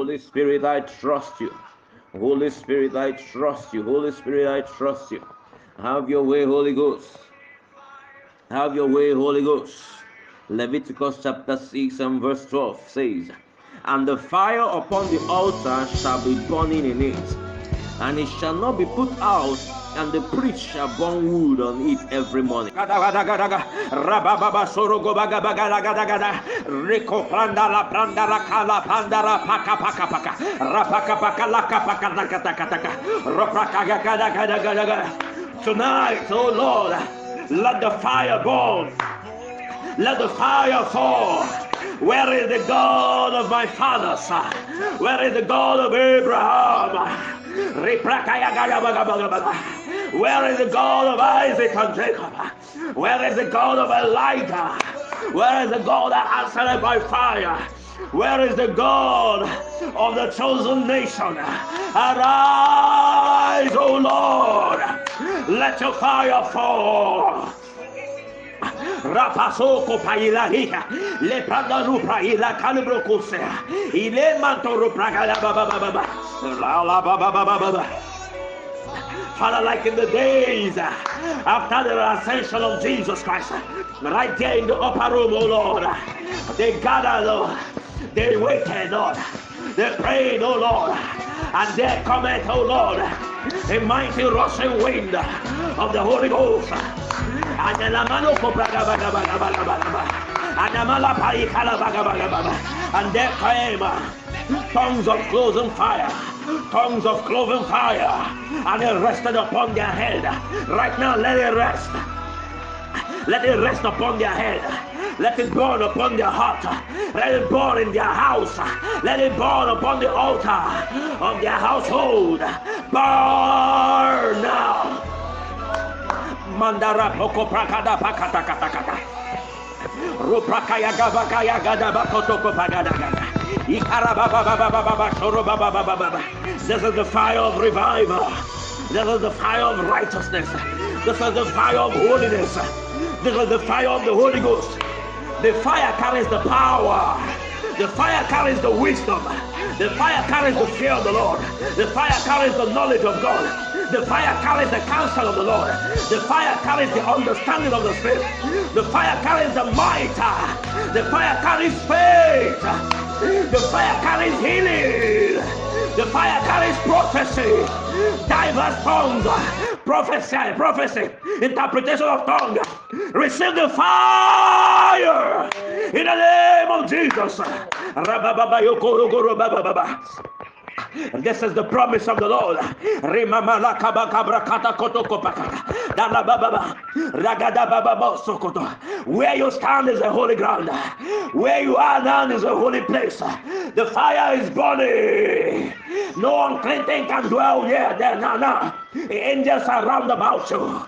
Holy Spirit, I trust you. Holy Spirit, I trust you. Holy Spirit, I trust you. Have your way, Holy Ghost. Have your way, Holy Ghost. Leviticus chapter 6 and verse 12 says, "And the fire upon the altar shall be burning in it, and it shall not be put out, and the priest shall burn wood on it every morning." Tonight, oh Lord, let the fire burn. Let the fire fall. Where is the God of my fathers? Where is the God of Abraham? Where is the God of Isaac and Jacob? Where is the God of Elijah? Where is the God that answered by fire? Where is the God of the chosen nation? Arise, O Lord. Let your fire fall. Rapasoko pailahika le prandaru praila calibro kosea ile mantoro pragala baba baba la baba baba. Father, like in the days after the ascension of Jesus Christ, right there in the upper room, oh Lord, they gathered, Lord, they waited, Lord, they prayed, oh Lord, and there cometh, oh Lord, a mighty rushing wind of the Holy Ghost. And there came tongues of cloven fire, tongues of cloven fire, and it rested upon their head. Right now, let it rest. Let it rest upon their head. Let it burn upon their heart. Let it burn in their house. Let it burn upon the altar of their household. Burn now. Mandara poko prakada pakata kata kata. Ruprakaya gabakaya gada bakoto kopagada gada. Ikara baba baba baba shoro baba baba baba. This is the fire of revival. This is the fire of righteousness. This is the fire of holiness. This is the fire of the Holy Ghost. The fire carries the power. The fire carries the wisdom. The fire carries the fear of the Lord. The fire carries the knowledge of God. The fire carries the counsel of the Lord. The fire carries the understanding of the Spirit. The fire carries the might. The fire carries faith. The fire carries healing. The fire carries prophecy. Diverse tongues. Prophecy. Interpretation of tongues. Receive the fire in the name of Jesus. This is the promise of the Lord. Where you stand is a holy ground. Where you are now is a holy place. The fire is burning. No unclean thing can dwell here. There now. The angels are round about you.